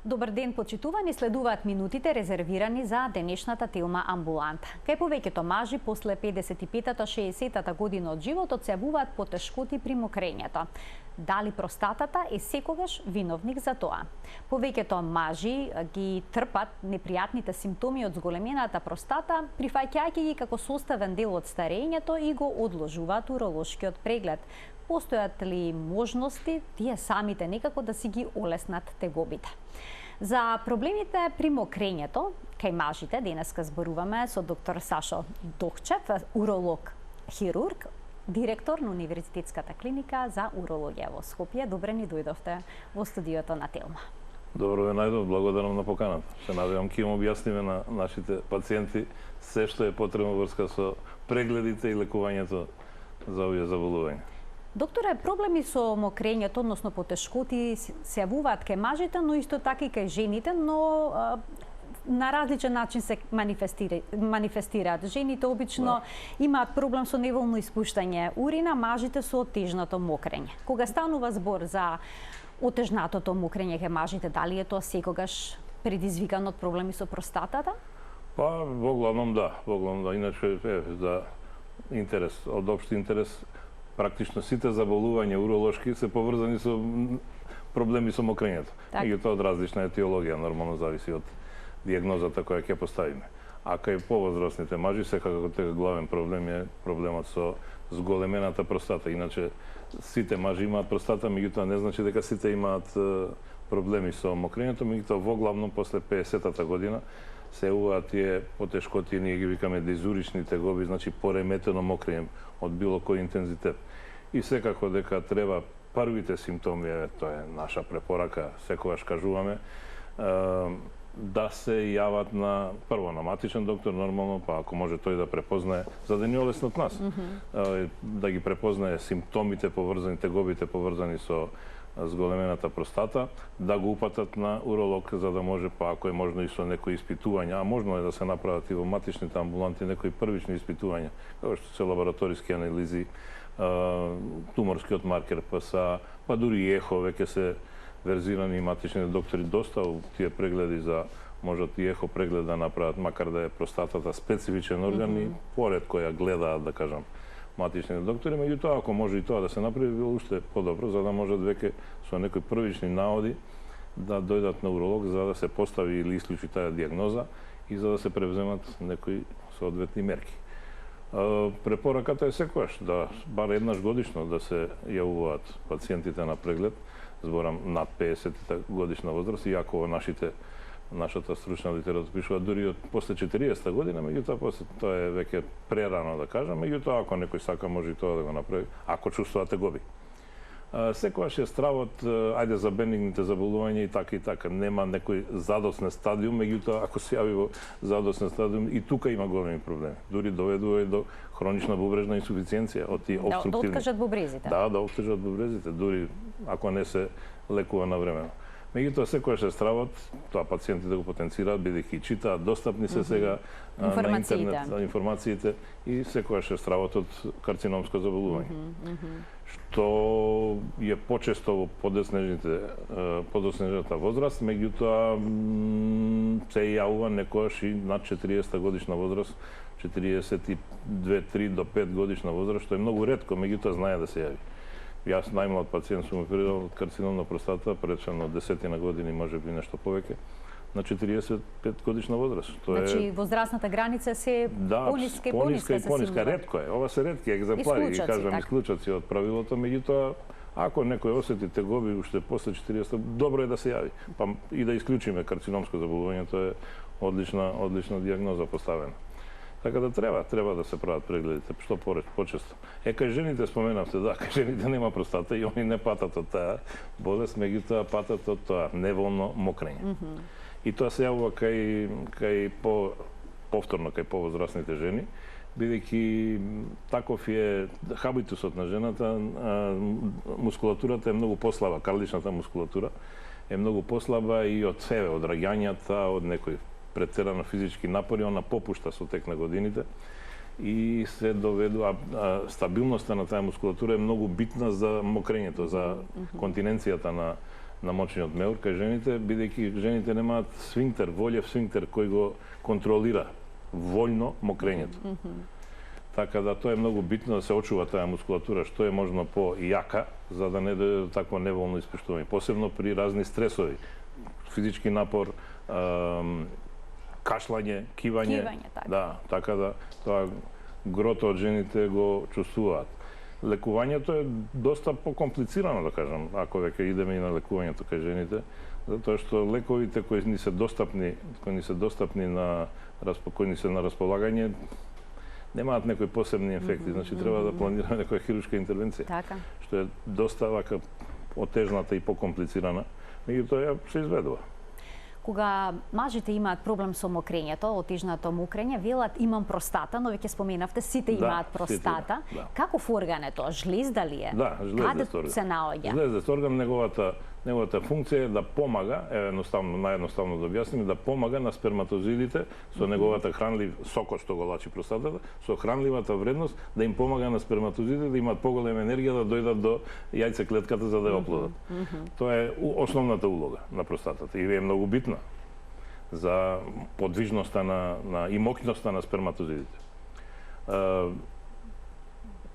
Добар ден, почитувани, следуваат минутите резервирани за денешната телма амбуланта. Кај повеќето мажи после 55-та, 60-та година од животот се јавуваат потешкоти при мокрењето. Дали простатата е секогаш виновник за тоа? Повеќето мажи ги трпат непријатните симптоми од зголемената простата, прифаќајќи ги како составен дел од старењето и го одложуваат уролошкиот преглед. Постојат ли можности тие самите некако да си ги олеснат тегобите? За проблемите при мокрењето, кај мажите, денеска зборуваме со доктор Сашо Дохчев, уролог, хирург, директор на Универзитетската клиника за урологија во Скопје. Добре ни дојдовте во студиото на Телма. Добро ве најдов, благодарам на поканата. Се надевам ќе им објасниме на нашите пациенти се што е потребно врска со прегледите и лекувањето за овие заболувања. Докторе, проблеми со мокрењето, односно потешкоти, се јавуваат кај мажите, но исто така и кај жените, но на различен начин се манифестираат. Жените обично имаат проблем со неволно испуштање урина, мажите со отежнато мокрење. Кога станува збор за отежнатото мокрење кај мажите, дали е тоа секогаш предизвикано од проблеми со простатата? Па, во главном да. Иначе, за интерес, од општи интерес, практично сите заболувања уролошки се поврзани со проблеми со мокрењето. Меѓутоа од различна етиологија, нормално зависи од дијагнозата која ќе поставиме. А кај повозрастните мажи секако главен проблем е проблемот со зголемената простата. Иначе сите мажи имаат простата, меѓутоа не значи дека сите имаат проблеми со мокрењето, меѓутоа во главно после 50-та година се јавуваат тие потешкоти, ние ги викаме дизурични тегоби, значи пореметено мокрење од било кој интензитет. И секако дека треба првите симптоми, тоа е наша препорака, секогаш кажуваме, да се јават на прво на матичен доктор нормално, па ако може тој да препознае, за да ни олеснат нас, да ги препознае симптомите поврзани, тегобите поврзани со зголемената простата, да го упатат на уролог, за да може, па ако е можно и со некои испитувања, а можно е да се направат и во матичните амбуланти некои првични испитувања, како што се лабораториски анализи, туморскиот маркер ПСА, па дури и ехо, веќе се верзирани матичните доктори доста тие прегледи за можат и ехо преглед да направат, макар да е простатата специфичен орган и поретко ја гледаат, да кажам, матичните доктори, меѓутоа ако може и тоа да се направи, било уште подобро, за да можат веќе со некои првични наводи да дојдат на уролог за да се постави или исклучи таа дијагноза и за да се превземат некои соодветни мерки. Препораката е секогаш да бар еднаш годишно да се јавуваат пациентите на преглед, зборам над 50 годишна возраст, иако нашата стручна литература пишува дури од после 40 година, меѓутоа после тоа е веќе прерано да кажам, меѓутоа ако некој сака може и тоа да го направи, ако чувствува тегоби. Секогаш е стравот, ајде за бенигните заболувања и така, нема некој задоснен стадиум, меѓутоа ако се јави во задоснен стадиум и тука има големи проблеми. Дури доведува и до хронична бубрежна инсуфициенција од тие обструктивни. Да откажат бубрезите. Да откажат бубрезите, дури ако не се лекува навремено. Меѓутоа секогаш е стравот, тоа пациентите го потенцираат, бидејќи читаат, достапни се сега на интернет информациите и секогаш е стравот од карциномско заболување. Што е почесто во подоснежната возраст, меѓутоа се јавува некојаш и над 40 годишна возраст, 42-3 до 5 годишна возраст, што е многу ретко, меѓутоа знае да се јави. Јас најмлад пациент сум оперирал карцином на простата, пречено 10 години, може би нешто повеќе, на 45 годишна возраст. Значи, возрастната граница се пониска и пониска. Ретко е. Ова се ретки екземплари, ги кажам, исклучоци од правилото, меѓутоа, ако некој осети тегоби уште после 40, добро е да се јави. Па и да исклучиме карциномско заболување, тоа е одлична дијагноза поставена. Така да треба да се прават прегледите, што почесто. Кај жените споменавте, да, кај жените нема простата и они не патат од таа болест, меѓутоа патат од тоа неволно мокрење. И тоа се јавува повторно кај повозрастните жени, бидејќи таков е хабитусот на жената, мускулатурата е многу послаба, карличната мускулатура е многу послаба и од себе, од раѓањата, од некој претерано физички напори, она попушта со тек на годините и се доведува, стабилноста на таа мускулатура е многу битна за мокрењето, за континенцијата на мочниот меур кај жените, бидејќи жените немаат сфинктер, волев сфинктер кој го контролира вољно мокрењето. Така да тоа е многу битно да се очува таа мускулатура што е можно по-јака, за да не дојде до такво неволно испуштување, посебно при разни стресови, физички напор, кашлање, кивање. така. Да, така да тоа грото од жените го чувствуваат. Лекувањето е доста покомплицирано, да кажам, ако веќе идеме и на лекувањето кај жените, затоа што лековите кои ни се достапни на располагање немаат некои посебни ефекти, значи треба да планираме некоја хируршка интервенција. Така. Што е доста вака отежната и покомплицирана, меѓутоа ја се изведува. Кога мажите имаат проблем со мокрењето, отежното мокрење, велат имам простата, но веќе споменавте сите имаат простата. Да. Каков орган е тоа? Жлезда ли е? Да, жлездест орган. Каде се наоѓа? Жлездест орган, неговата функција е да помага, наједноставно да објасниме, да помага на сперматозидите со неговата хранлив сокот што го лачи простатата, со хранливата вредност да им помага на сперматозидите да имаат поголема енергија да дојдат до јајцеклетката за да ја оплодат. Тоа е основната улога на простатата и е многу битна за подвижноста и моќноста на сперматозидите.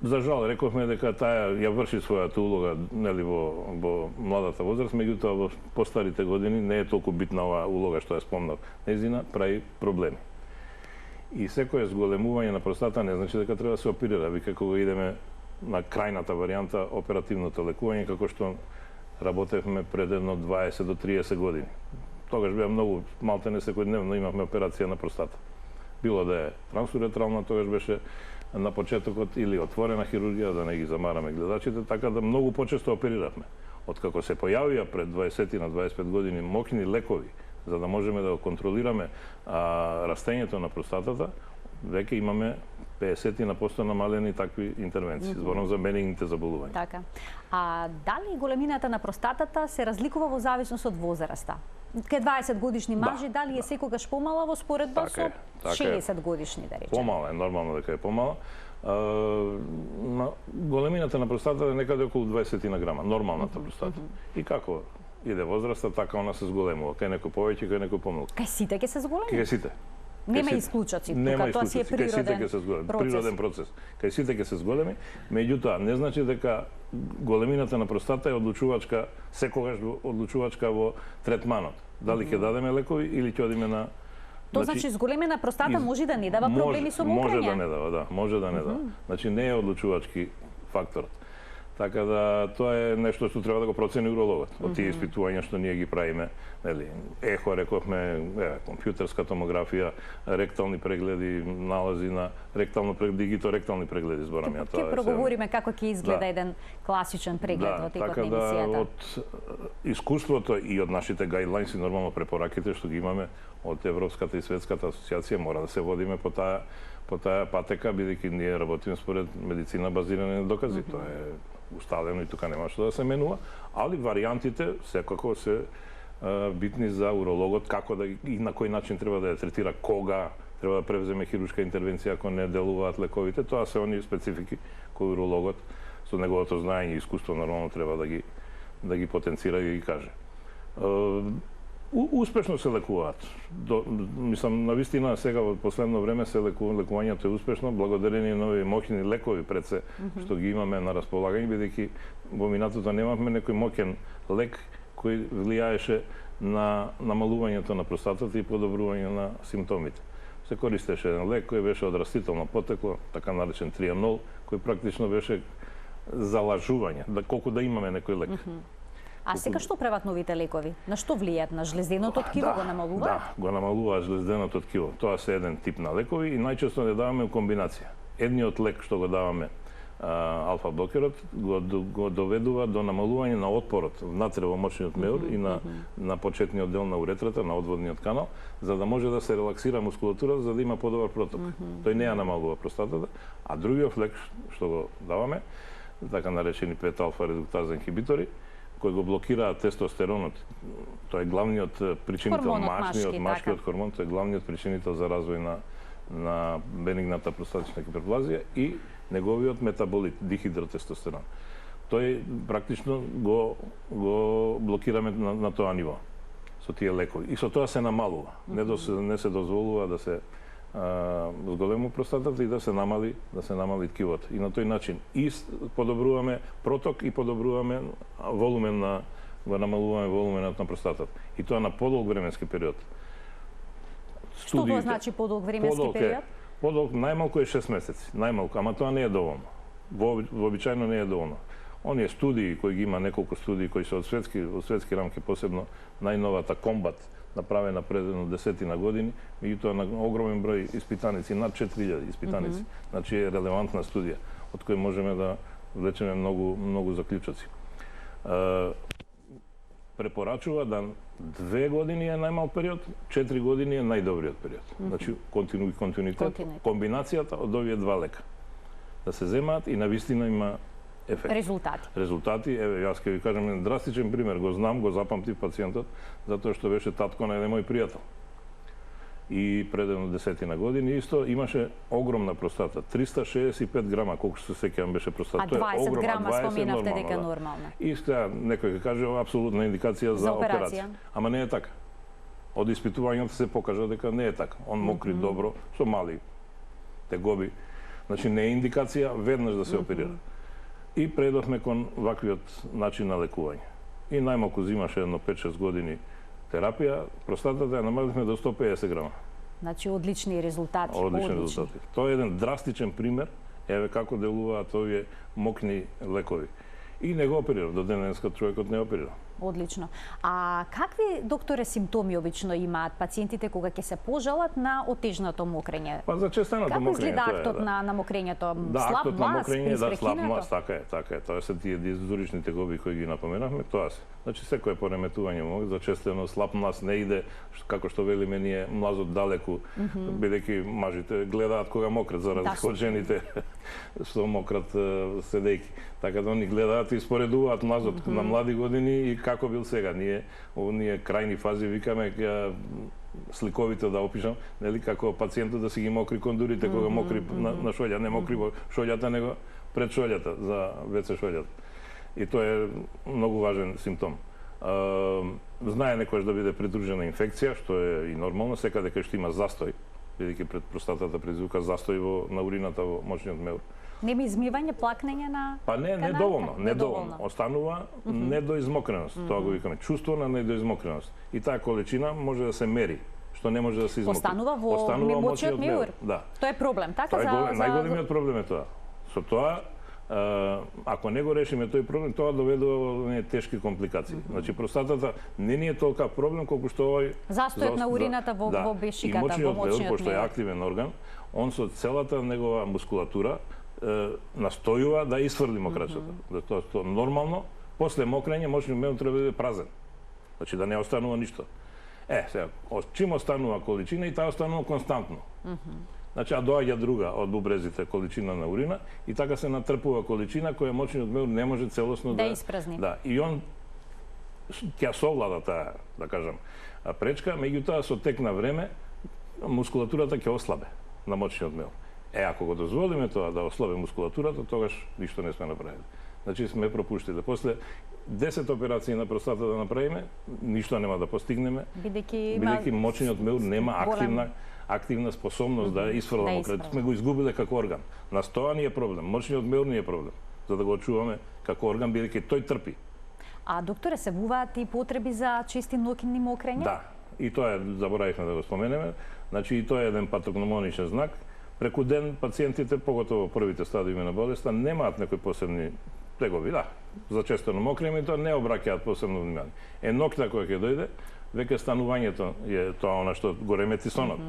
За жал, рековме дека таа ја врши својата улога нели во младата возраст, меѓутоа во постарите години не е толку битна оваа улога што ја спомнав. Незина прави проблеми. И секое зголемување на простата не значи дека треба да се оперира. Вика кога идеме на крајната варијанта оперативното лекување како што работевме пред едно 20 до 30 години. Тогаш беа многу, малтене секојдневно имавме операција на простата. Било да е трансуретрална, тогаш беше на почетокот или отворена хирургија, да не ги замараме гледачите, така да многу почесто опериравме. Откако се појавија пред 20 на 25 години мокни лекови, за да можеме да го контролираме растењето на простатата, веќе имаме 50% намалени такви интервенции. Зборам за бенигните заболувања. Така. А дали големината на простатата се разликува во зависност од возраста? Кај 20 годишни мажи, дали е секогаш помала во споредба со 60 годишни, да речеме? Помала е, нормално дека е помала. Големината на простатата е некаде околу 20 на грама, нормалната простата. И како иде возраста, така она се зголемува. Кај некој повеќе, кај некој помалку. Кај сите ќе се зголеми? Кај сите. Нема исклучоци, тука тоа си е природен процес. Кај сите ќе се зголеми, меѓутоа не значи дека големината на простата е одлучувачка, секогаш одлучувачка во третманот. Дали ќе дадеме лекови или ќе одиме на... Тоа значи зголемена простата може да не дава проблеми со мокрење? Може да не дава, да, може да не дава. Значи не е одлучувачки факторот. Така да тоа е нешто што треба да го процени урологот. Од тие испитувања што ние ги правиме, нели, ехо рековме, компјутерска томографија, ректални прегледи, налази на дигиторектални прегледи, зборам ја тоа. Ќе проговориме како ќе изгледа еден класичен преглед во текот на емисијата. Така да од искуството и од нашите гајдлајнси, нормално препораките што ги имаме од Европската и Светската асоциација, мора да се водиме по таа патека, бидејќи ние работиме според медицина базирана на докази. Тоа е усталено и тука нема што да се менува, али варијантите секако се битни за урологот, како да и на кој начин треба да ја третира, кога треба да превземе хируршка интервенција ако не делуваат лековите. Тоа се оние специфики кои урологот со неговото знаење и искуство нормално треба да ги потенцира и да ги каже. Успешно се лекуваат. Мислам, навистина сега во последно време лекувањето е успешно, благодарение на овие моќни лекови пред се што ги имаме на располагање, бидејќи во минатото немавме некој моќен лек кој влијаеше на намалувањето на простатата и подобрување на симптомите. Се користеше еден лек кој беше од растително потекло, така наречен трианол, кој практично беше за лажување, колку да имаме некој лек. А сега што прават новите лекови? На што влијат? На жлезденото ткиво го намалуваат? Да, го намалуваат жлезденото ткиво. Тоа се еден тип на лекови и најчесто не даваме у комбинација. Едниот лек што го даваме, алфа-блокерот, го доведува до намалување на отпорот внатре во мочниот меур и на почетниот дел на уретрата, на одводниот канал, за да може да се релаксира мускулатурата, за да има подобар проток. Тој не ја намалува простатата, а другиот лек што го даваме, така наречени 5-алфа редуктаза инхибитори, кои го блокираат тестостеронот. Тоа е главниот причинител, машкиот хормон, тоа е главниот причинител за развој на бенигната простатична гиперплазија и неговиот метаболит, дихидротестостерон. Тој практично го блокираме на тоа ниво со тие лекови. И со тоа се намалува. Не се дозволува да се зголеми простатата и да се намали ткивото. И на тој начин и подобруваме проток и подобруваме го намалуваме волуменот на простатата. И тоа на подолг временски период. Што го значи подолг временски период? Подолг најмалку е 6 месеци, најмалку, ама тоа не е доволно. Вообичајно не е доволно. Оние студии кои ги има, неколку студии кои се од светски рамки, посебно најновата Комбат, направена пред 10 години, меѓутоа на огромен број испитаници, над 4000 испитаници. Значи е релевантна студија од која можеме да влечеме многу заклучоци. Препорачува да 2 години е најмал период, 4 години е најдобриот период. Значи континуитет, комбинацијата од овие два лека да се земаат и навистина има ефект. Резултати, еве јас ќе ви кажам еден драстичен пример, го знам, го запамтив пациентот, затоа што беше татко на еден мој пријател. И пред 10 години исто имаше огромна простата, 365 грама, колку се сеќавам беше простата. А 20 грама споминавте дека нормална. И сега некој ќе каже апсолутна индикација за операција. Ама не е така. Од испитувањата се покажа дека не е така. Он мокри добро, со мали тегоби. Значи не е индикација веднаш да се оперира. И предовме кон ваквиот начин на лекување. И најмалку зимаше едно 5-6 години терапија, простатата ја намалихме до 150 грама. Значи одлични резултати. Одлични резултати. Тоа е еден драстичен пример, еве како делуваат овие мокни лекови. И не го оперира, до денеска човекот не оперира. Одлично. А какви, докторе, симптоми обично имаат пациентите кога ќе се пожалат на отежнато мокрење? Па за честеното мокрење. Како изгледа актот на мокрењето? Слаб млас, испрекинато? Слаб млас, така е. Тоа се тие дизурични тегоби кои ги напоменавме, тоа се. Значи секое пореметување мозок, за честено слаб млас не иде, како што велиме ние, млазот далеку, бидејќи мажите гледаат кога мократ, за разлика од жените што мократ седејќи. Така да они гледаат и споредуваат млазот на млади години и како бил сега. Ние крајни фази викаме сликовите да опишам, нели како пациентот да си ги мокри кондурите кога мокри на шолја, не мокри во шолјата, него пред шолјата за WC шолјата. И тоа е многу важен симптом. Знае некојаш да биде придружена инфекција, што е и нормално, секаде кај што има застој, бидејќи пред простатата предизвика застој на урината во мочниот меур. Нема измивање, плакнење на Па не доволно. Останува недоизмокреност, тоа го викаме, чувство на недоизмокреност. И таа количина може да се мери, што не може да се измокри. Останува во мочниот меур. Да. Тоа е проблем, така за најголемиот проблем е тоа. Со тоа ако не го решиме тој проблем, тоа доведува до тешки компликации. Значи простатата не ни е толка проблем колку што овој застојот на урината во бешиката, во мочниот меур, пошто е активен орган, он со целата негова мускулатура настојува да исфрли мокрачата. Тоа нормално, после мокрење мочниот меур треба да биде празен. Значи да не останува ништо. Сега, чим останува количина и таа останува константно. Значи, доаѓа друга од бубрезите количина на урина и така се натрпува количина која мочниот меур не може целосно да испразни. Да, и он ќе совлада таа, да кажам, пречка, меѓутоа со тек на време мускулатурата ќе ослабе на мочниот меур. Ако го дозволиме тоа да ослабе мускулатурата, тогаш ништо не сме направили. Значи сме пропуштиле. После 10 операции на простата да направиме, ништо нема да постигнеме, бидејќи мочниот меур нема активна способност да исфрла мократ. Сме го изгубиле како орган. Нас тоа ни е проблем. Мочниот меур ни е проблем. За да го очуваме како орган, бидејќи тој трпи. А докторе, се буваат и потреби за чести ноќни мокрења? Да. И тоа заборавивме да го споменеме. Значи и тоа е еден патогномоничен знак. Преку ден пациентите, поготово првите стадиуми на болеста, немаат некои посебни тегови, за честено мокрење, и тоа не обраќаат посебно внимание. Ноќта која ќе дојде, веќе станувањето е тоа она што го ремети сонот.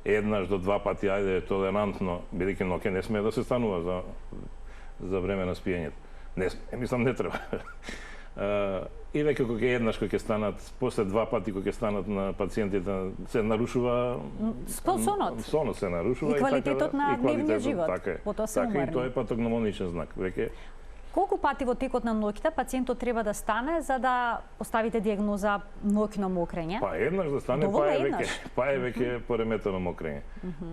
Еднаш до 2 пати, ајде, е толерантно, бидејќи ноќе не смее да се станува за време на спиењето. Мислам, не треба. И веќе кога еднаш кој ќе станат, после 2 пати кој ќе станат на пациентите, се нарушува сонот. Сонот се нарушува и квалитетот на дневниот живот. Така и тоа е патогномоничен знак. Веќе Колку пати во текот на ноќта пациентот треба да стане за да поставите диагноза ноќно мокрење? Па еднаш да стане, па е веќе пореметено мокрење.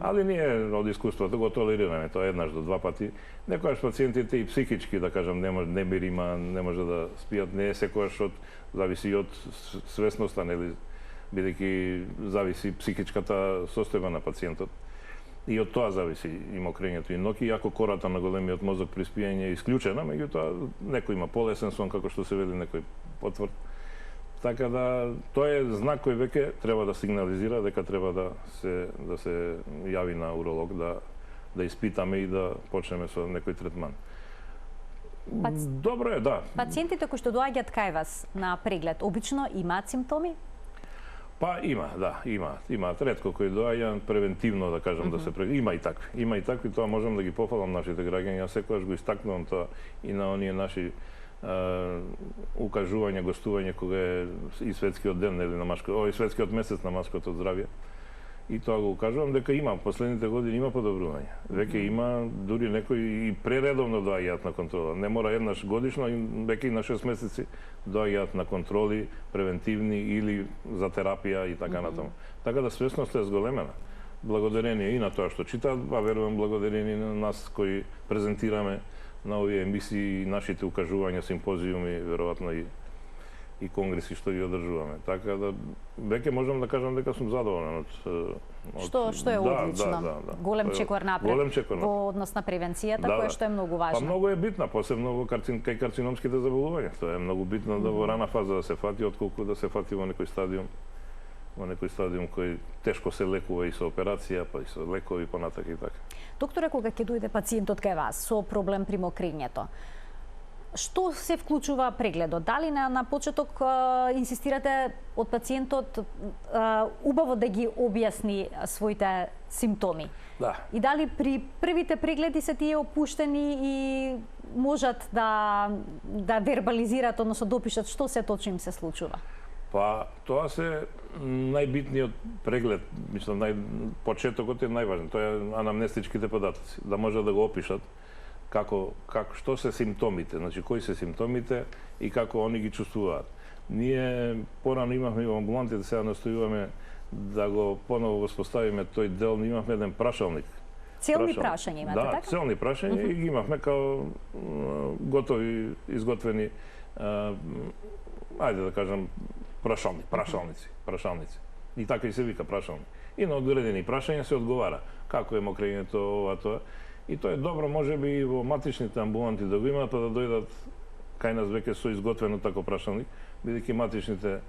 Али ние од искуството го толерираме тоа еднаш до два пати. Некојаш пациентите и психички, да кажам, не бирима, не може да спијат, не е секојаш зависи од свесноста, нели, бидејќи зависи психичката состојба на пациентот. И од тоа зависи и мокрењето и ноќи, иако кората на големиот мозок при спиење е исклучена, меѓутоа некој има полесен сон, како што се вели, некој потврд. Така да тоа е знак кој веќе треба да сигнализира дека треба да се јави на уролог, да испитаме и да почнеме со некој третман. Добро е, да. Пациентите кои што доаѓаат кај вас на преглед, обично имаат симптоми? Па има, да, имаат ретко кои доаѓаат превентивно, да кажам, да се има и такви, тоа можам да ги пофалам нашите граѓани, јас секогаш го истакнувам тоа и на оние наши укажување, гостување кога е и светскиот ден, нели, на светскиот месец на маското здравје. И тоа го укажувам дека има, последните години има подобрување. Веќе има, дури некои и прередовно доаѓаат на контрола. Не мора еднаш годишно, веќе и на 6 месеци доаѓаат на контроли, превентивни или за терапија и така натаму. Така да свесноста е зголемена. Благодарение и на тоа што читаат, а верувам благодарение на нас кои презентираме на овие емисии и нашите укажувања, симпозиуми, веројатно и конгреси што ги одржуваме. Така да веќе можам да кажам дека сум задоволен од Што е одлично. Да. Голем чекор напред во однос на превенцијата, која што е многу важна. Па многу е битна, посебно кај карциномските заболувања. Тоа е многу битно да во рана фаза да се фати, отколку да се фати во некој стадиум кој тешко се лекува и со операција, па и со лекови понатака и така. Докторе, кога ќе дојде пациентот кај вас со проблем при мокрењето, што се вклучува прегледот? Дали на почеток инсистирате од пациентот убаво да ги објасни своите симптоми? Да. И дали при првите прегледи се тие опуштени и можат да вербализираат, односно допишат што се точно им се случува? Па тоа се најбитниот преглед, мислам, почетокот е најважен. Тоа е анамнестичките податоци, да можат да го опишат што се симптомите, значи кои се симптомите и како они ги чувствуваат. Ние порано имавме и во амбулантите, сега настојуваме да го поново воспоставиме тој дел, имавме еден прашалник. Целни прашања имате, така? Да, целни прашања и ги имавме као готови, изготвени, ајде да кажам, прашалници. И така и се вика прашалник. И на одредени прашања се одговара како е мокрењето, ова, тоа. И тоа е добро, можеби и во матичните амбуланти да го имаат, па да дојдат кај нас веќе со изготвено тако прашалник, бидејќи матичните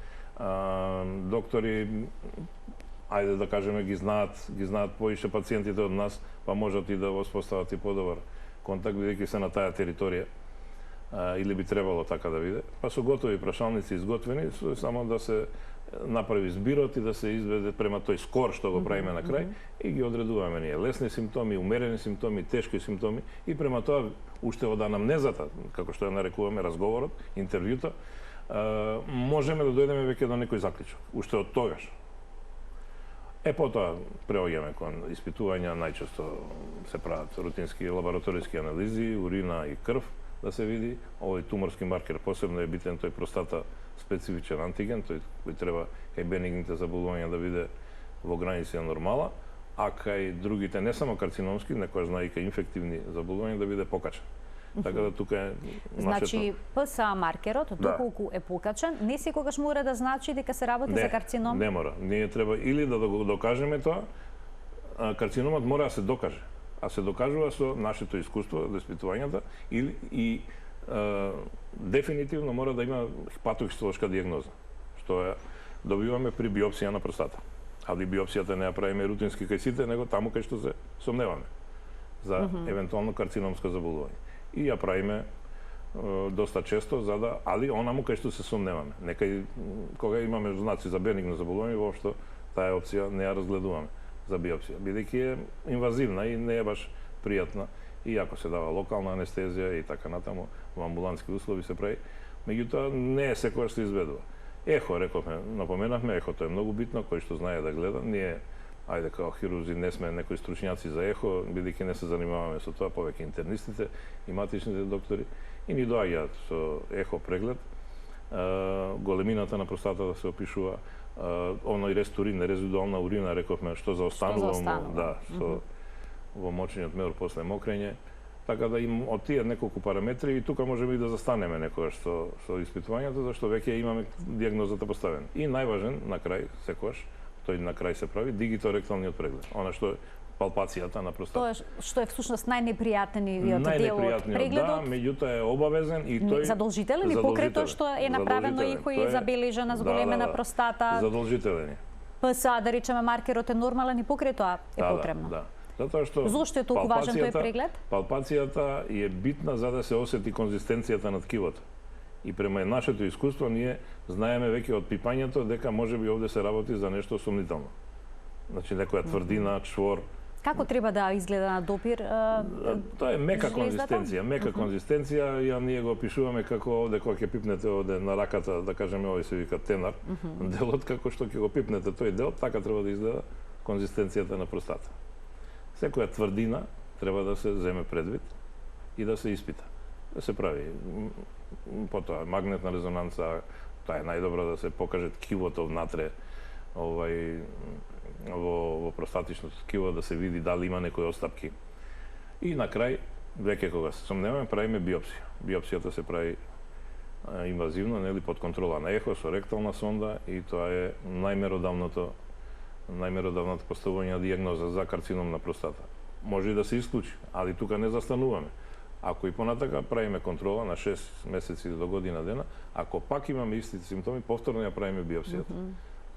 доктори, ајде да кажеме, ги знаат поише пациентите од нас, па можат и да воспостават и подобар контакт, бидејќи се на таа територија, или би требало така да биде. Па со готови прашалници изготвени, само да се направи збирот и да се изведе према тој скор што го правиме на крај и ги одредуваме ние лесни симптоми, умерени симптоми, тешки симптоми и према тоа уште од анамнезата, како што ја нарекуваме разговорот, интервјуто, можеме да дојдеме веќе до некој заклучок, уште од тогаш. Потоа преоѓаме кон испитувања, најчесто се прават рутински лабораториски анализи, урина и крв, да се види. Овој туморски маркер посебно е битен, тој простата специфичен антиген, тој кој треба кај бенигните заболувања да биде во граници на нормала, а кај другите, не само карциномски, некојаш знае и кај инфективни заболувања да биде покачен. Така да тука е нашето... Значи, ПСА маркерот, доколку е покачен, не секогаш мора да значи дека се работи за карцином? Не мора. Ние треба или да го докажеме тоа, карциномот мора да се докаже. А се докажува со нашето искуство, до испитувањата, и дефинитивно мора да има патохистолошка диагноза, што ја добиваме при биопсија на простата. Али биопсијата не ја правиме рутински кај сите, него таму кај што се сомневаме за евентуално карциномско заболување. И ја правиме доста често, али онаму кај што се сомневаме. Некај, кога имаме знаци за бенигно заболување, воопшто таа опција не ја разгледуваме за биопсија, бидејќи е инвазивна и не е баш пријатна, иако се дава локална анестезија и така натаму, во амбулантски услови се прави, меѓутоа не е секојаш се изведува. Ехо, рековме, напоменавме, ехото е многу битно, кој што знае да гледа, ние ајде као хирурзи не сме некои стручњаци за ехо, бидејќи не се занимаваме со тоа, повеќе интернистите и матичните доктори, и ни доаѓаат со ехо преглед, големината на простатата се опишува, оној рестурин, резидуална урина, рековме, што заостанува, во мочниот меур после мокрење, така да им од тие неколку параметри и тука можеме и да застанеме некогаш со испитувањето, зашто веќе имаме дијагнозата поставена. И најважен на крај секогаш, тој на крај се прави дигиторекталниот преглед. Она што е палпацијата на простата. Тоа што е всушност најнепријатниот дел од прегледот. Да, меѓутоа е обавезен и тој задолжителен и покрај тоа што е направено и кој е забележана зголемена простата. Задолжителен е. ПСА, да речеме, маркерот е нормален и покрај тоа е потребно. Да. Затоа што зошто е толку важен тој преглед? Палпацијата е битна за да се осети конзистенцијата на ткивото. И према нашето искуство ние знаеме веќе од пипањето дека можеби овде се работи за нешто сумнително. Значи некоја тврдина, чвор. Како треба да изгледа на допир? Тоа е мека конзистенција, конзистенција, ја ние го опишуваме како овде кога ќе пипнете овде на раката, да кажеме овој се вика тенар, делот како што ќе го пипнете тој дел, така треба да изгледа конзистенцијата на простата. Секоја тврдина треба да се земе предвид и да се испита. Да се прави потоа магнетна резонанца, тоа е најдобро да се покаже ткивото внатре, во простатичното ткиво да се види дали има некои остапки. И на крај, веќе кога се сомневаме, правиме биопсија. Биопсијата се прави инвазивно, нели под контрола на ехо со ректална сонда и тоа е најмеродавното поставување на дијагноза за карцином на простата. Може и да се исклучи, али тука не застануваме. Ако и понатака правиме контрола на 6 месеци до година дена, ако пак имаме истите симптоми, повторно ја правиме биопсијата.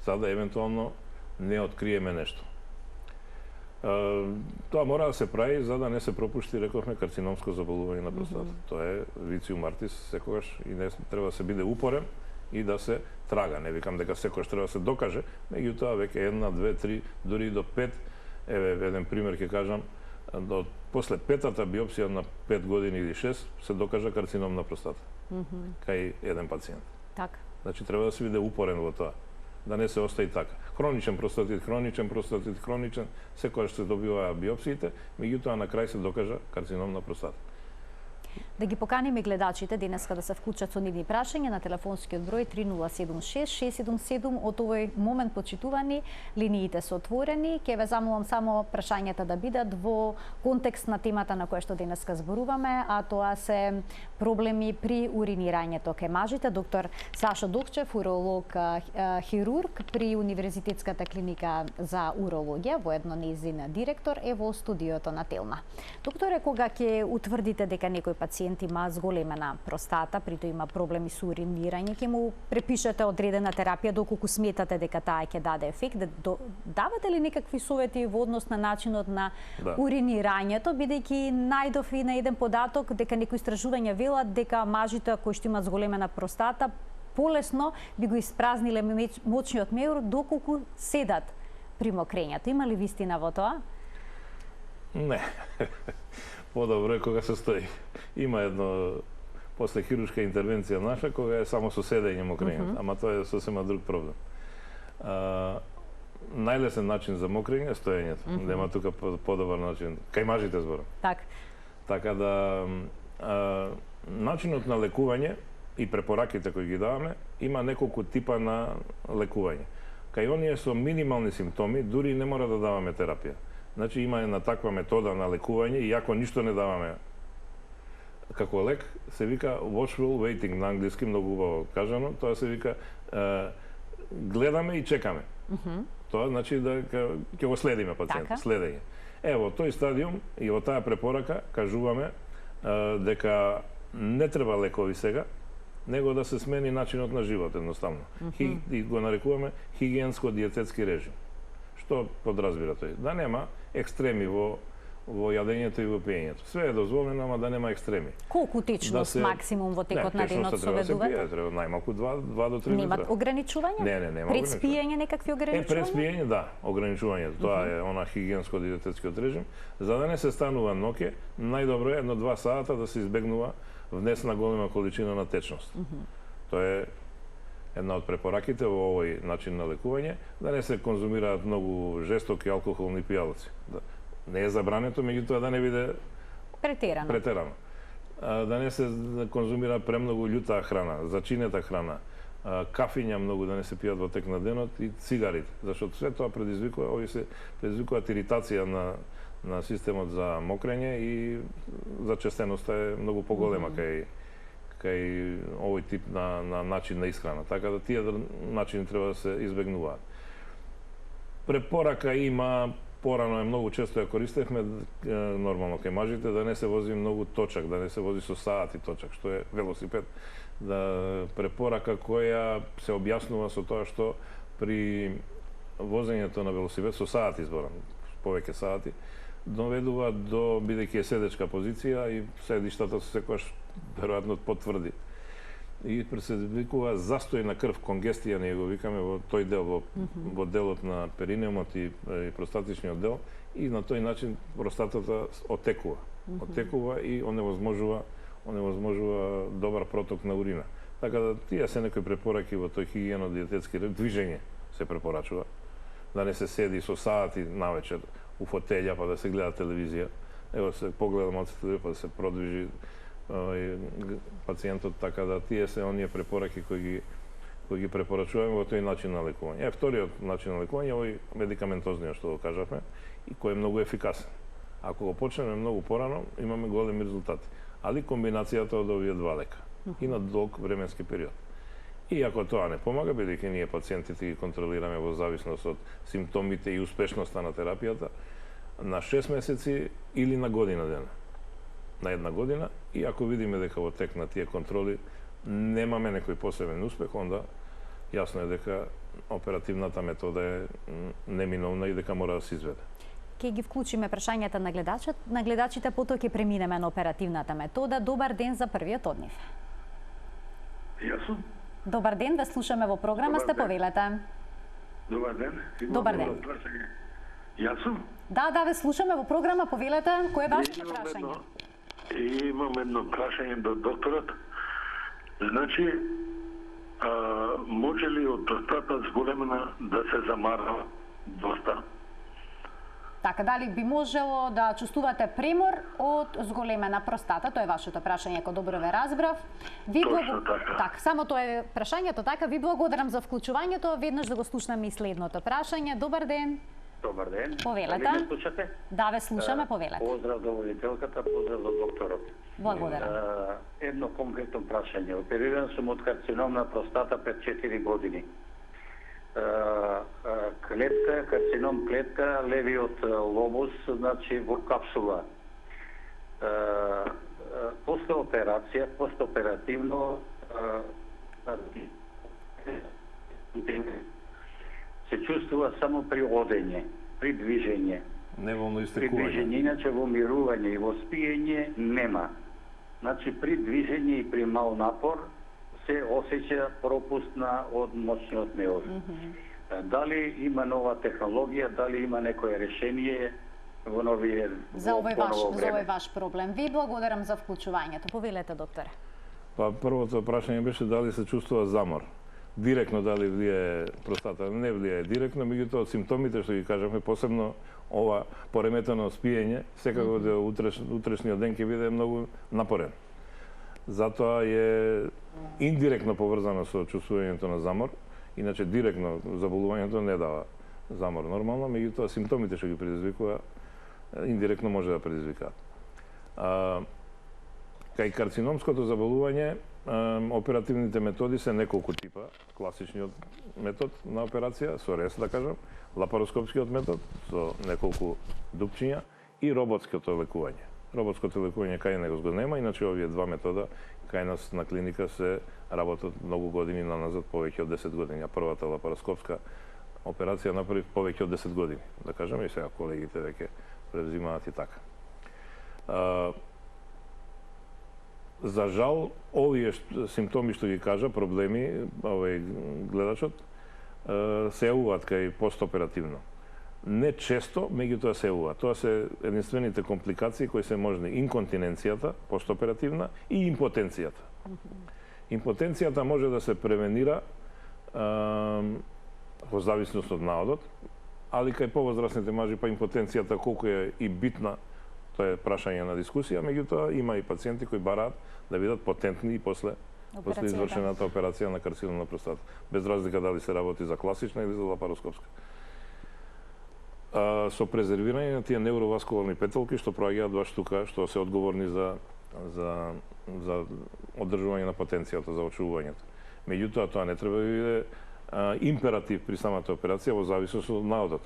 За да евентуално не откриеме нешто. Тоа мора да се прави за да не се пропушти, рековме, карциномско заболување на простата. Тоа е вициум мартис секогаш и не треба да се биде упорен и да се трага. Не викам дека секогаш треба да се докаже, меѓутоа веќе 1, 2, 3, дури до 5, еве еден пример ќе кажам, после петата биопсија на 5 години или 6 се докажа карцином на простата. Кај еден пациент. Така. Значи треба да се биде упорен во тоа, да не се остаи така. Хроничен простатит, хроничен, секогаш се добиваа биопсиите, меѓутоа на крај се докажа карцином на простата. Да ги поканиме гледачите денеска да се вклучат со нивни прашања на телефонскиот број 3076-677. Од овој момент, почитувани, линиите се отворени. Ке ве замолам само прашањата да бидат во контекст на темата на која што денеска зборуваме, а тоа се проблеми при уринирањето кај мажите. Доктор Сашо Докчев, уролог хирург при Универзитетската клиника за урологија, воедно нејзин директор, е во студиото на Телма. Докторе, кога ќе утврдите дека некој пациент има зголемена простата, прито има проблеми со уринирање, ќе му препишете одредена терапија доколку сметате дека таа ќе даде ефект. Давате ли некакви совети во однос на начинот на уринирањето, бидејќи најдов и на еден податок дека некои истражувања велат дека мажите кои што имаат зголемена простата полесно би го испразниле мочниот меур доколку седат при мокрењето. Има ли вистина во тоа? Не. Подобро е кога се стои. Има едно после хируршка интервенција наша кога е само со седење мокрењето, ама тоа е сосема друг проблем. Најлесен начин за мокрење е стоењето. Нема тука подобар начин. Кај мажите зборам. Така да начинот на лекување и препораките кои ги даваме има неколку типа на лекување. Кај оние со минимални симптоми дури не мора да даваме терапија. Значи има една таква метода на лекување, иако ништо не даваме како лек, се вика watchful waiting на англиски, многу убаво кажано, тоа се вика гледаме и чекаме. Тоа значи да ќе го следиме пациентот, следење. Ево, тој стадиум и во таа препорака кажуваме дека не треба лекови сега, него да се смени начинот на живот едноставно. И го нарекуваме хигиенско-диететски режим. Што подразбира тој? Да нема екстреми во јадењето и во пиењето. Све е дозволено, ама да нема екстреми. Колку течност максимум во текот на денот соведувате? Треба најмалку 2 до 3 литра. Немат ограничување? Не, нема. Пред спиење некакви ограничувања? Пред спиење, да, ограничувањето. Тоа е она хигиенско-диететскиот режим. За да не се станува ноќе, најдобро е 1-2 сата да се избегнува внесена голема количина на течност. Тоа е една од препораките во овој начин на лекување, да не се конзумираат многу жестоки алкохолни пијалци. Не е забрането, меѓутоа да не биде претерано. Да не се конзумира премногу љута храна, зачинета храна, кафиња многу да не се пијат во тек на денот и цигарите, зашто све тоа предизвикуваат иритација на системот за мокрење и зачестеноста е многу поголема кај овој тип на начин на исхрана. Така да тие начини треба да се избегнуваат. Препорака има, порано е многу често ја користевме, нормално кај мажите, да не се вози многу точак, да не се вози со саати точак, што е велосипед. Препорака која се објаснува со тоа што при возењето на велосипед со саати, зборам, повеќе саати, доведува до, бидејќи е седечка позиција и седиштата се секогаш веројатно потврди. И предизвикува застој на крв, конгестија, ние го викаме во тој дел, во делот на перинеумот и простатичниот дел, и на тој начин простатата отекува и оневозможува добар проток на урина. Така да тие се некои препораки во тој хигиено-диететски ред. Движење се препорачува, да не се седи со саати навечер у фотелја па да се гледа телевизија. Ево се погледа малку телевизија па да се продвижи пациентот, така да тие се оние препораки кои ги препорачуваме во тој начин на лекување. Вториот начин на лекување е овој медикаментозниот што го кажавме и кој е многу ефикасен. Ако го почнеме многу порано, имаме големи резултати. Али комбинацијата од овие два лека и на долг временски период. И ако тоа не помага, бидејќи ние пациентите ги контролираме во зависност од симптомите и успешноста на терапијата, на 6 месеци или на година дена. На една година, и ако видиме дека во тек на тие контроли немаме некој посебен успех, онда јасно е дека оперативната метода е неминовна и дека мора да се изведе. Ке ги вклучиме прашањата на гледачите, потоа ќе преминеме на оперативната метода. Добар ден за првиот од нив. Јас сум. Добар ден, ве слушаме во програма, сте повелете. Добар ден. Добар ден. Јас сум. Да, ве слушаме во програма, повелете. Кој е вашето прашање? Имам едно прашање до докторот. Значи, може ли од простата зголемена да се замара доста? Така, дали би можело да чувствувате премор од зголемена простата? Тоа е вашето прашање, ако добро ве разбрав. Точно така. Так, само тоа е прашањето, така. Ви благодарам за вклучувањето. Веднаш да го слушнеме и следното прашање. Добар ден. Добар ден. Повелете. Дали ме слушате? Да, ве слушаме, повелете. Поздрав до водителката, поздрав до докторот. Благодарам. Едно конкретно прашање. Опериран сум од карцином на простата пред 4 години. Клетка, карцином клетка, левиот лобус, значи во капсула. После операција, постоперативно се чувствува само при одење, при движење. Неволно При истекување. движење, иначе во мирување и во спиење нема. Значи при движење и при мал напор се осеќа пропуст од мочниот неур. Дали има нова технологија, дали има некое решение во новие За овој ваш проблем. Ви благодарам за вклучувањето. Повелете, докторе. Па првото прашање беше дали се чувствува замор. Директно дали влијае простата, не влијае директно, меѓутоа од симптомите што ги кажавме, посебно ова пореметено спиење, секако да утрешниот ден ќе биде многу напорен. Затоа е индиректно поврзано со чувствувањето на замор, иначе директно заболувањето не дава замор нормално, меѓутоа симптомите што ги предизвикува индиректно може да предизвикаат. Кај карциномското заболување, оперативните методи се неколку типа. Класичниот метод на операција, со рез да кажам, лапароскопскиот метод, со неколку дупчиња, и роботското лекување. Роботското лекување кај него го нема, иначе овие два метода кај нас на клиника се работат многу години наназад, повеќе од 10 години. А првата лапароскопска операција направи повеќе од 10 години, да кажем, и сега колегите веќе превзимаат и така. За жал, овие симптоми што ги кажа, проблеми, овој гледачот, се јавуваат кај постоперативно. Не често, меѓутоа се јавуваат. Тоа се единствените компликации кои се можни: инконтиненцијата, постоперативна, и импотенцијата. Импотенцијата може да се превенира во зависност од наодот, али кај повозрасните мажи па импотенцијата колку е и битна, тоа е прашање на дискусија, меѓутоа има и пациенти кои бараат да бидат потентни и после извршената операција на карцином на простата, без разлика дали се работи за класична или за лапароскопска. Со презервирање на тие невроваскуларни петелки што проаѓаат два штука што се одговорни за одржување на потенцијата, за очувувањето. Меѓутоа тоа не треба да биде императив при самата операција во зависност од наодот.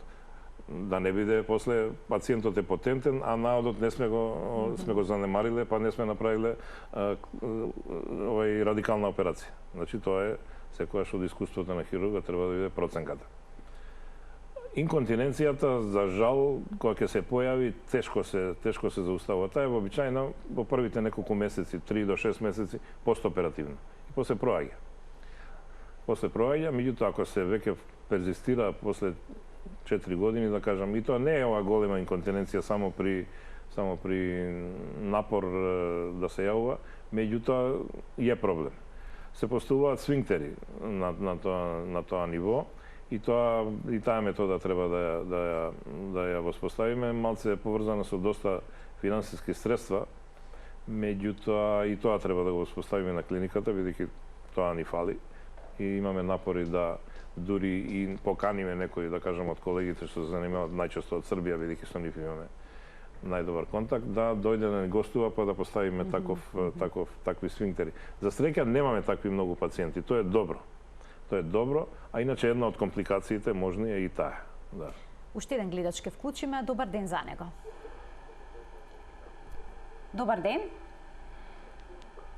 Да не биде после пациентот е потентен, а наодот не сме го занемариле, па не сме направиле радикална операција. Значи тоа е секогаш од искуството на хирурга треба да биде проценката. Инконтиненцијата, за жал, кога ќе се појави, тешко се зауставува. Таа е вообичајна во првите неколку месеци, 3 до 6 месеци постоперативно. И после проаѓа. Меѓутоа ако се веќе перзистира после 4 години, да кажам, и тоа не е ова голема инконтиненција само при напор да се јавува, меѓутоа е проблем. Се поставуваат свинктери на тоа ниво и таа метода треба да ја воспоставиме, малце е поврзана со доста финансиски средства, меѓутоа и тоа треба да го воспоставиме на клиниката, бидејќи тоа ни фали и имаме напори да дури и поканиме некои, да кажам, од колегите што се занимаваат најчесто од Србија, бидејќи со нив имаме најдобар контакт, да дојде да ни гостува па да поставиме такви свинктери. За среќа немаме такви многу пациенти, тоа е добро. А иначе една од компликациите можни е и таа. Да. Уште еден гледач ке вклучиме. Добар ден за него. Добар ден.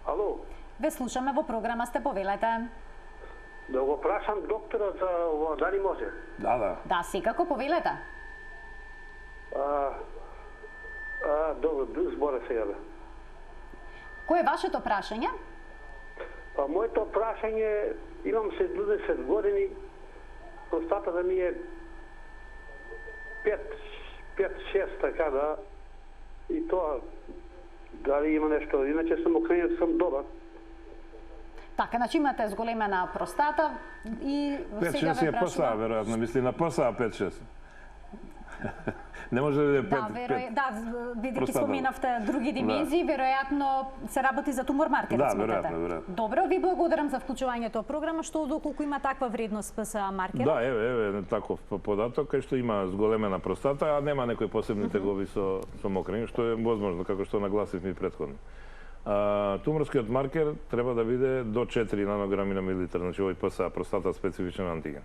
Ало. Ве слушаме, во програма сте, повелете. Да го прашам доктора за ова, дали може? Да. Да, секако, повелете. Добро, збора сега. Кој е вашето прашање? Моето прашање, имам 70 години, простатата ми е 5-6, така да, и тоа, дали има нешто, иначе сум окренет, сум добар. Така, значи имате зголемена простата и сега ве 5-6 е ПСА, веројатно, мисли на ПСА 5-6. Не може да биде 5. Да, бидејќи споменавте други димензии, веројатно се работи за тумор маркер, сметате. Да, веројатно. Добро, ви благодарам за вклучувањето во програма, што доколку има таква вредност ПСА маркер? Да, еве таков податок кај што има зголемена простата, а нема некои посебни тегови со мокрини, што е возможно, како што нагласивме и претходно. Туморскиот маркер треба да биде до 4 нанограми на милилитар, значи овој ПСА, простата специфичен антиген.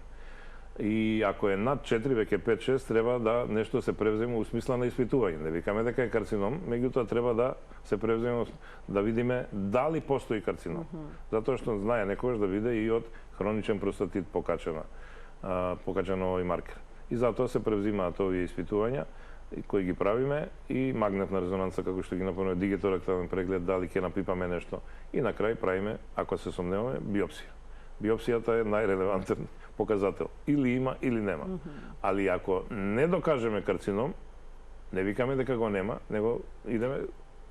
И ако е над 4, веќе 5-6, треба да нешто се превземе у смисла на испитување. Не викаме дека е карцином, меѓутоа треба да се превземе да видиме дали постои карцином. Затоа што знае некогаш да биде и од хроничен простатит покачено овој маркер. И затоа се превзимаат овие испитувања кои ги правиме и магнетна резонанца, како што ги напомнува, дигиторактален преглед, дали ќе напипаме нешто. И на крај правиме, ако се сомневаме, биопсија. Биопсијата е најрелевантен показател. Или има, или нема. Али ако не докажеме карцином, не викаме дека го нема, него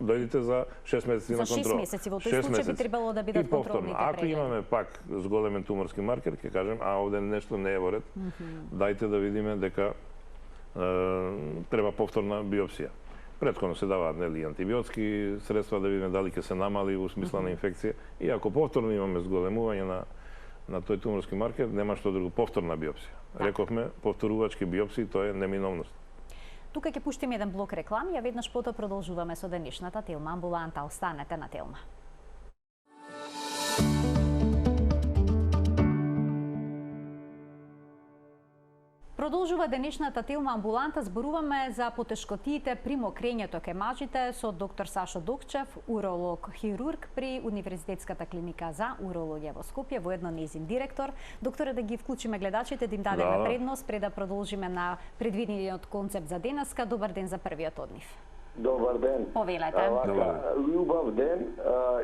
дојдите за 6 месеци на контрол. За 6 месеци, во тој случај би требало да бидат контролните прегледи. Ако имаме пак зголемен туморски маркер, ќе кажем, овде нешто не е во ред, дајте да видиме дека треба повторна биопсија. Претходно се даваат антибиотски средства да видиме дали ќе се намали во смисла на инфекција и ако повторно имаме зголемување на тој туморски маркер, нема што друго, повторна биопсија. Рековме, повторувачки биопсии, тоа е неминовност. Тука ќе пуштиме еден блок реклами, а веднаш потоа продолжуваме со денешната Телма амбуланта. Останете на Телма. Продолжува денешната Телма амбуланта. Зборуваме за потешкотиите при мокрењето кај мажите со доктор Сашо Докчев, уролог-хирург при Универзитетската клиника за урологија во Скопје, воедно нејзин директор. Докторе, да ги вклучиме гледачите, да им дадеме предност пред да продолжиме на предвидениот концепт за денеска. Добар ден за првиот од нив. Добар ден. Повелете. Љубав ден.